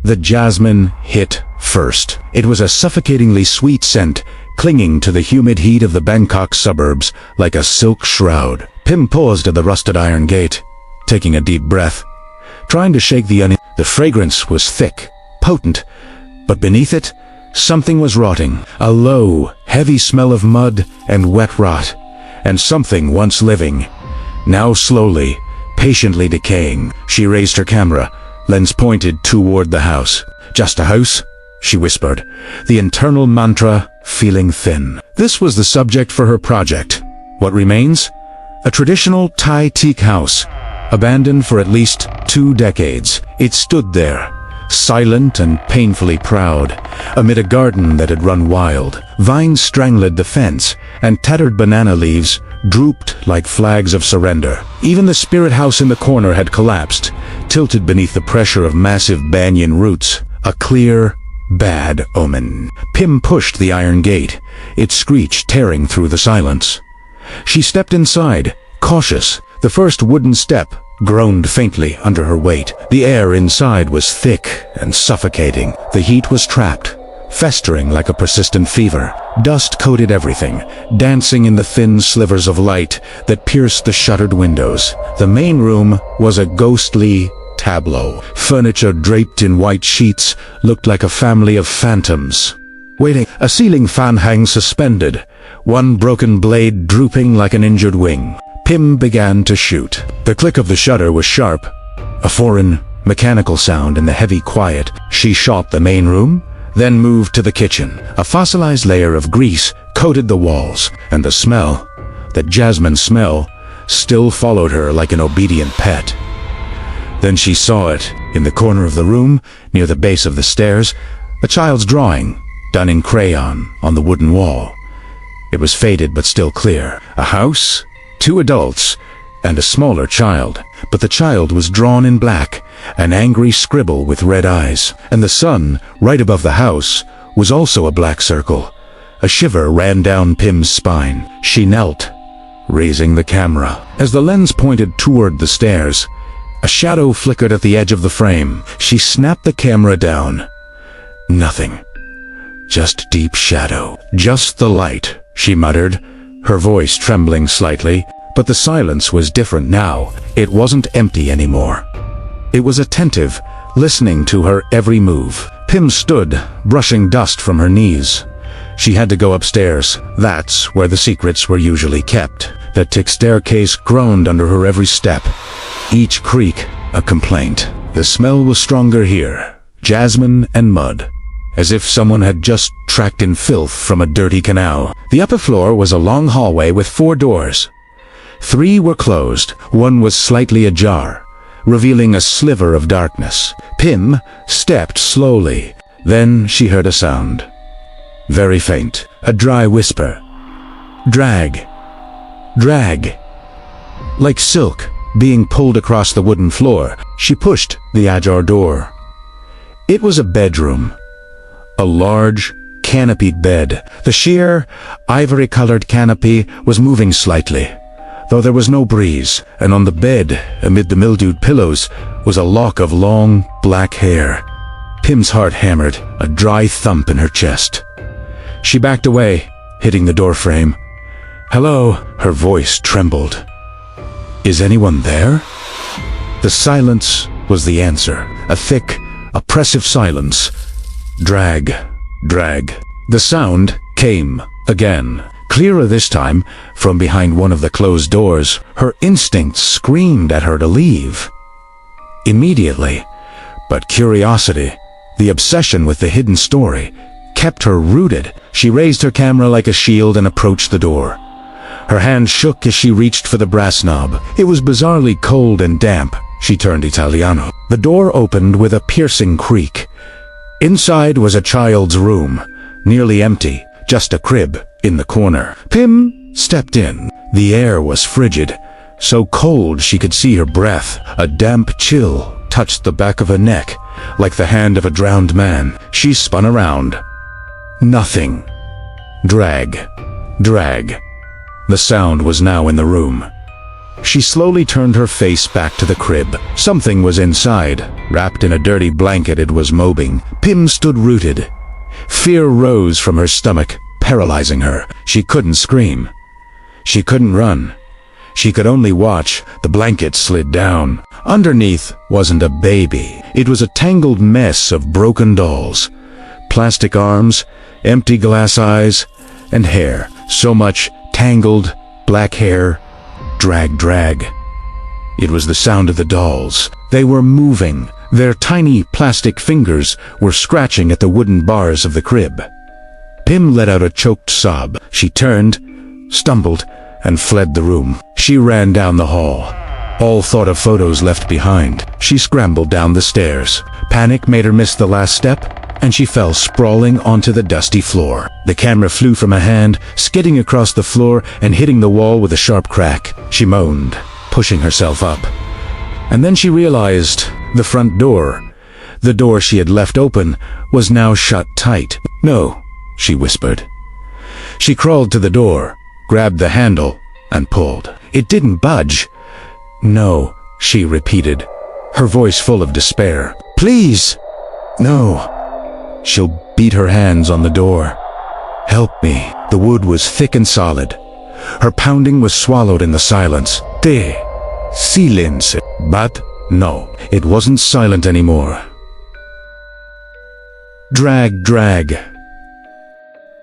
The jasmine hit first. It was a suffocatingly sweet scent, clinging to the humid heat of the Bangkok suburbs like a silk shroud. Pim paused at the rusted iron gate, taking a deep breath, trying to shake the onion. The fragrance was thick, potent, but beneath it, something was rotting. A low, heavy smell of mud and wet rot, and something once living, now slowly, patiently decaying. She raised her camera, lens pointed toward the house. "Just a house?" she whispered, the internal mantra feeling thin. This was the subject for her project. What remains? A traditional Thai teak house, abandoned for at least 2 decades. It stood there, silent and painfully proud, amid a garden that had run wild. Vines strangled the fence, and tattered banana leaves drooped like flags of surrender. Even the spirit house in the corner had collapsed, tilted beneath the pressure of massive banyan roots, a clear, bad omen. Pim pushed the iron gate, its screech tearing through the silence. She stepped inside, cautious. The first wooden step groaned faintly under her weight. The air inside was thick and suffocating. The heat was trapped, festering like a persistent fever. Dust coated everything, dancing in the thin slivers of light that pierced the shuttered windows. The main room was a ghostly tableau. Furniture draped in white sheets looked like a family of phantoms waiting. A ceiling fan hangs suspended, one broken blade drooping like an injured wing. Pim began to shoot. The click of the shutter was sharp, a foreign, mechanical sound in the heavy quiet. She shot the main room, then moved to the kitchen. A fossilized layer of grease coated the walls, and the smell, that jasmine smell, still followed her like an obedient pet. Then she saw it, in the corner of the room, near the base of the stairs, a child's drawing, done in crayon, on the wooden wall. It was faded but still clear. A house, 2 adults, and a smaller child. But the child was drawn in black, an angry scribble with red eyes. And the sun, right above the house, was also a black circle. A shiver ran down Pim's spine. She knelt, raising the camera. As the lens pointed toward the stairs, a shadow flickered at the edge of the frame. She snapped the camera down. Nothing. Just deep shadow. Just the light, she muttered, her voice trembling slightly. But the silence was different now. It wasn't empty anymore. It was attentive, listening to her every move. Pim stood, brushing dust from her knees. She had to go upstairs. That's where the secrets were usually kept. The thick staircase groaned under her every step, each creak a complaint. The smell was stronger here, jasmine and mud, as if someone had just tracked in filth from a dirty canal. The upper floor was a long hallway with 4 doors. 3 were closed, one was slightly ajar, revealing a sliver of darkness. Pim stepped slowly. Then she heard a sound. Very faint, a dry whisper. Drag. Drag. Like silk being pulled across the wooden floor. She pushed the ajar door. It was a bedroom. A large, canopied bed. The sheer, ivory-colored canopy was moving slightly, though there was no breeze, and on the bed, amid the mildewed pillows, was a lock of long, black hair. Pim's heart hammered, a dry thump in her chest. She backed away, hitting the doorframe. "Hello," her voice trembled. "Is anyone there?" The silence was the answer, a thick, oppressive silence. Drag, drag. The sound came again, clearer this time, from behind one of the closed doors. Her instincts screamed at her to leave immediately, but curiosity, the obsession with the hidden story, kept her rooted. She raised her camera like a shield and approached the door. Her hand shook as she reached for the brass knob. It was bizarrely cold and damp. She turned Italiano. The door opened with a piercing creak. Inside was a child's room, nearly empty, just a crib in the corner. Pim stepped in. The air was frigid, so cold she could see her breath. A damp chill touched the back of her neck, like the hand of a drowned man. She spun around. Nothing. Drag. Drag. The sound was now in the room. She slowly turned her face back to the crib. Something was inside, Wrapped in a dirty blanket, it was mobbing. Pim stood rooted. Fear rose from her stomach, paralyzing her. She couldn't scream. She couldn't run. She could only watch. The blanket slid down. Underneath wasn't a baby. It was a tangled mess of broken dolls. Plastic arms, empty glass eyes, and hair. So much tangled, black hair. Drag, drag. It was the sound of the dolls. They were moving. Their tiny plastic fingers were scratching at the wooden bars of the crib. Pim let out a choked sob. She turned, stumbled, and fled the room. She ran down the hall. All thought of photos left behind. She scrambled down the stairs. Panic made her miss the last step, and she fell sprawling onto the dusty floor. The camera flew from her hand, skidding across the floor and hitting the wall with a sharp crack. She moaned, pushing herself up. And then she realized the front door, the door she had left open, was now shut tight. "No," she whispered. She crawled to the door, grabbed the handle, and pulled. It didn't budge. "No," she repeated, her voice full of despair. "Please!" "No." She'll beat her hands on the door. "Help me." The wood was thick and solid. Her pounding was swallowed in the silence. Silence. But no, it wasn't silent anymore. Drag, drag.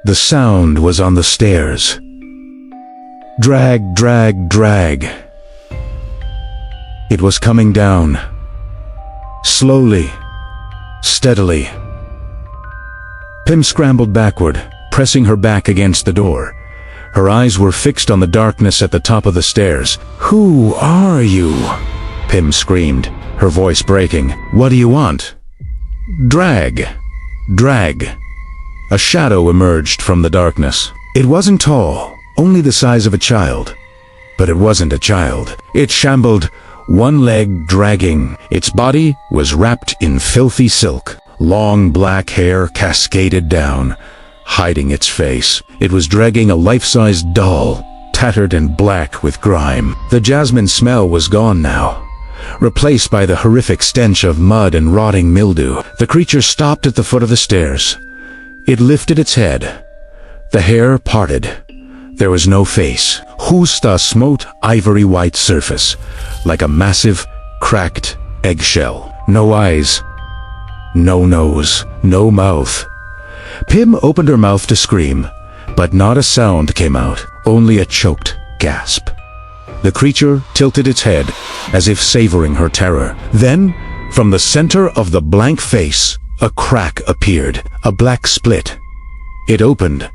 The sound was on the stairs. Drag, drag, drag. It was coming down. Slowly, steadily. Pim scrambled backward, pressing her back against the door. Her eyes were fixed on the darkness at the top of the stairs. "Who are you?" Pim screamed, her voice breaking. "What do you want?" Drag. Drag. A shadow emerged from the darkness. It wasn't tall, only the size of a child. But it wasn't a child. It shambled, one leg dragging. Its body was wrapped in filthy silk. Long black hair cascaded down, hiding its face. It was dragging a life-sized doll, tattered and black with grime. The jasmine smell was gone now, replaced by the horrific stench of mud and rotting mildew. The creature stopped at the foot of the stairs. It lifted its head. The hair parted. There was no face. Husta smote ivory white surface, like a massive, cracked eggshell. No eyes. No nose. No mouth. Pim opened her mouth to scream, but not a sound came out, only a choked gasp. The creature tilted its head, as if savoring her terror. Then, from the center of the blank face, a crack appeared, a black split. It opened,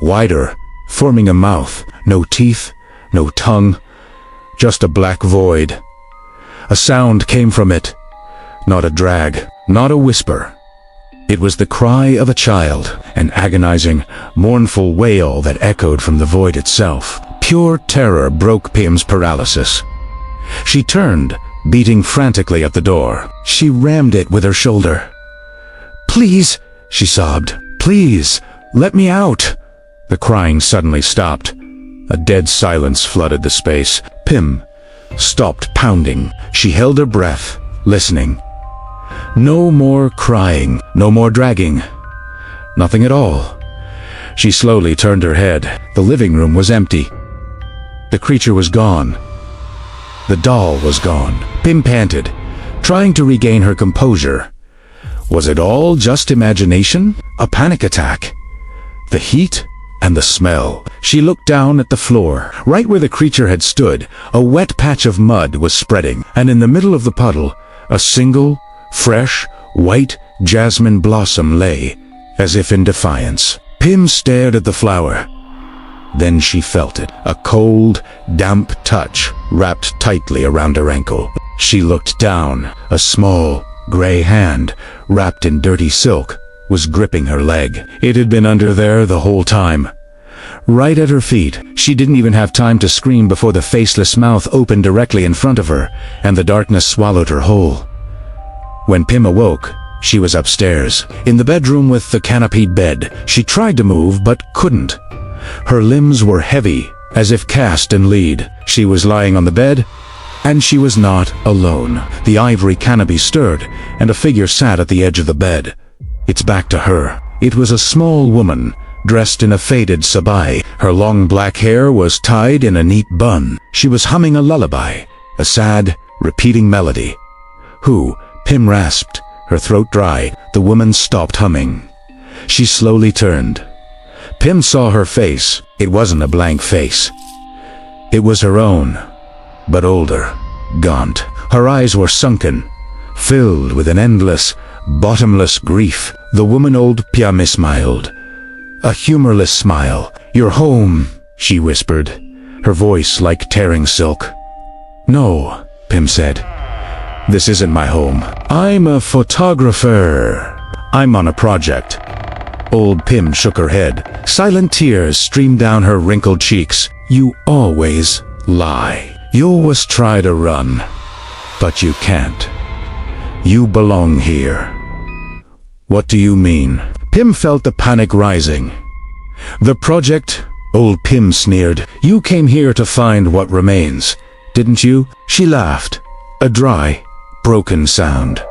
wider, forming a mouth. No teeth, no tongue, just a black void. A sound came from it, not a drag, not a whisper. It was the cry of a child, an agonizing, mournful wail that echoed from the void itself. Pure terror broke Pim's paralysis. She turned, beating frantically at the door. She rammed it with her shoulder. "Please," she sobbed. "Please, let me out." The crying suddenly stopped. A dead silence flooded the space. Pim stopped pounding. She held her breath, listening. No more crying, no more dragging. Nothing at all. She slowly turned her head. The living room was empty. The creature was gone. The doll was gone. Pim panted, trying to regain her composure. Was it all just imagination? A panic attack? The heat and the smell. She looked down at the floor. Right where the creature had stood, a wet patch of mud was spreading, and in the middle of the puddle, a single, fresh, white jasmine blossom lay, as if in defiance. Pim stared at the flower. Then she felt it, a cold, damp touch wrapped tightly around her ankle. She looked down. A small, gray hand, wrapped in dirty silk, was gripping her leg. It had been under there the whole time. Right at her feet. She didn't even have time to scream before the faceless mouth opened directly in front of her, and the darkness swallowed her whole. When Pim awoke, she was upstairs, in the bedroom with the canopied bed. She tried to move, but couldn't. Her limbs were heavy, as if cast in lead. She was lying on the bed, And she was not alone. The ivory canopy stirred, and a figure sat at the edge of the bed. Its back to her. It was a small woman, dressed in a faded sabai. Her long black hair was tied in a neat bun. She was humming a lullaby, a sad, repeating melody. "Who?" Pym rasped, her throat dry. The woman stopped humming. She slowly turned. Pym saw her face. It wasn't a blank face. It was her own, but older, gaunt. Her eyes were sunken, filled with an endless, bottomless grief. The woman old Pyami smiled. A humorless smile. "You're home," she whispered, her voice like tearing silk. "No," Pym said. "This isn't my home. I'm a photographer. I'm on a project." Old Pym shook her head. Silent tears streamed down her wrinkled cheeks. "You always lie. You always try to run, but you can't. You belong here." "What do you mean?" Pym felt the panic rising. "The project?" Old Pym sneered. "You came here to find what remains, didn't you?" She laughed. A dry, broken sound.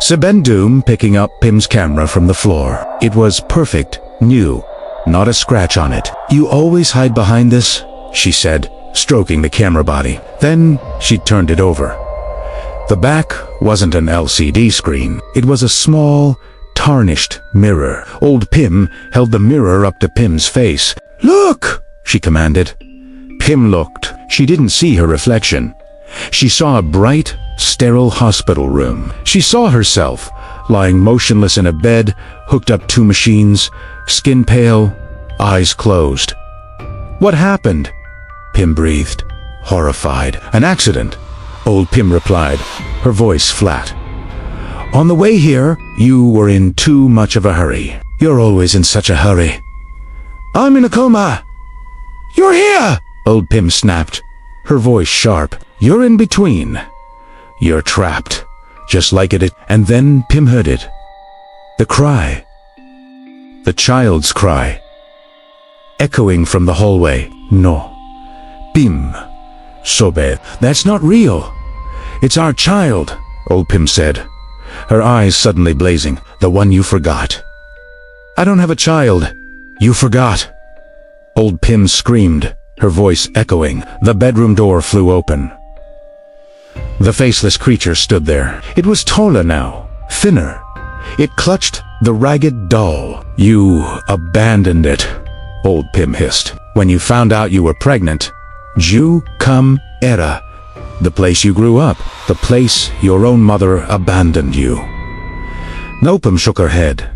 Sebendum picking up Pym's camera from the floor. It was perfect, new, not a scratch on it. "You always hide behind this?" she said, stroking the camera body. Then she turned it over. The back wasn't an LCD screen. It was a small, tarnished mirror. Old Pym held the mirror up to Pym's face. "Look!" she commanded. Pym looked. She didn't see her reflection. She saw a bright, sterile hospital room. She saw herself, lying motionless in a bed, hooked up to machines, skin pale, eyes closed. "What happened?" Pym breathed, horrified. "An accident," Old Pym replied, her voice flat. "On the way here, you were in too much of a hurry. You're always in such a hurry." "I'm in a coma." "You're here!" Old Pym snapped, her voice sharp. "You're in between. You're trapped, just like it." And then Pym heard it. The cry. The child's cry. Echoing from the hallway. "No. Pym. Sobe. That's not real. It's our child," Old Pym said, her eyes suddenly blazing. "The one you forgot." "I don't have a child. You forgot." Old Pym screamed, her voice echoing. The bedroom door flew open. The faceless creature stood there. It was taller now, thinner. It clutched the ragged doll. "You abandoned it," Old Pym hissed. "When you found out you were pregnant. Ju cum era. The place you grew up. The place your own mother abandoned you." Nopum shook her head,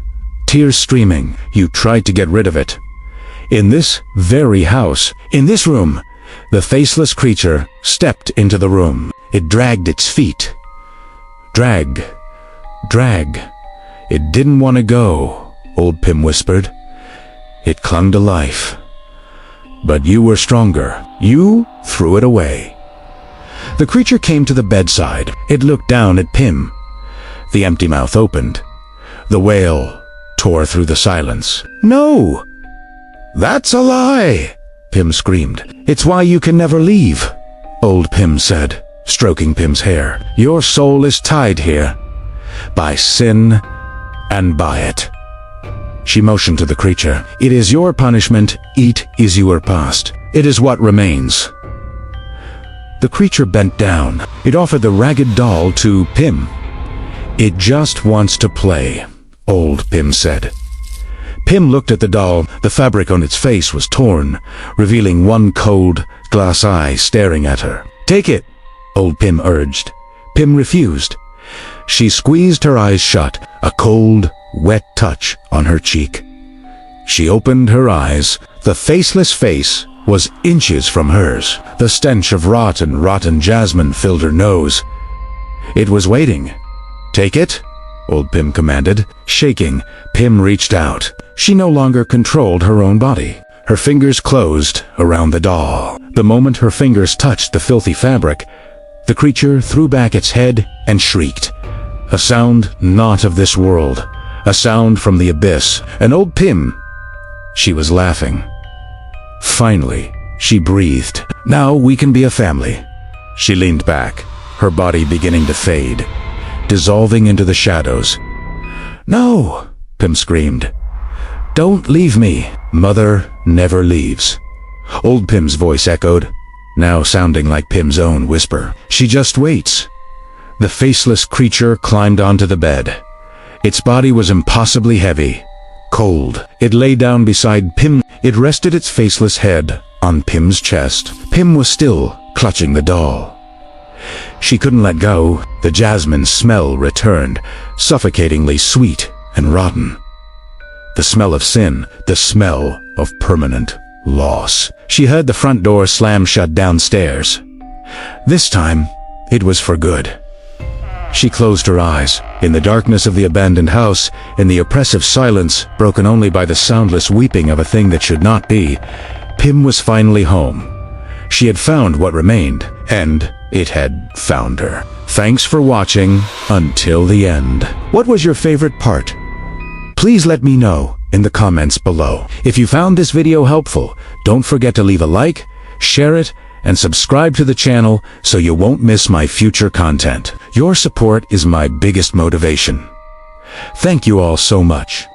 tears streaming. "You tried to get rid of it. In this very house, in this room." The faceless creature stepped into the room. It dragged its feet. Drag. Drag. It didn't want to go, Old Pym whispered. It clung to life. But you were stronger. You threw it away. The creature came to the bedside. It looked down at Pym. The empty mouth opened. The wail tore through the silence. "No! That's a lie!" Pym screamed. "It's why you can never leave," Old Pym said, stroking Pym's hair. "Your soul is tied here. By sin and by it." She motioned to the creature. "It is your punishment. It is your past. It is what remains." The creature bent down. It offered the ragged doll to Pym. "It just wants to play," Old Pym said. Pym looked at the doll. The fabric on its face was torn, revealing one cold, glass eye staring at her. "Take it," Old Pym urged. Pym refused. She squeezed her eyes shut, a cold, wet touch on her cheek. She opened her eyes. The faceless face was inches from hers. The stench of rotten jasmine filled her nose. It was waiting. "Take it," Old Pym commanded. Shaking, Pym reached out. She no longer controlled her own body. Her fingers closed around the doll. The moment her fingers touched the filthy fabric, the creature threw back its head and shrieked. A sound not of this world. A sound from the abyss. And Old Pym, she was laughing. Finally, she breathed. "Now we can be a family." She leaned back, her body beginning to fade, dissolving into the shadows. "No!" Pim screamed. "Don't leave me. Mother never leaves." Old Pim's voice echoed, now sounding like Pim's own whisper. "She just waits." The faceless creature climbed onto the bed. Its body was impossibly heavy, cold. It lay down beside Pim. It rested its faceless head on Pim's chest. Pim was still clutching the doll. She couldn't let go. The jasmine smell returned, suffocatingly sweet and rotten. The smell of sin, the smell of permanent loss. She heard the front door slam shut downstairs. This time, it was for good. She closed her eyes. In the darkness of the abandoned house, in the oppressive silence, broken only by the soundless weeping of a thing that should not be, Pim was finally home. She had found what remained, and it had found her. Thanks for watching until the end. What was your favorite part? Please let me know in the comments below. If you found this video helpful, don't forget to leave a like, share it, and subscribe to the channel so you won't miss my future content. Your support is my biggest motivation. Thank you all so much.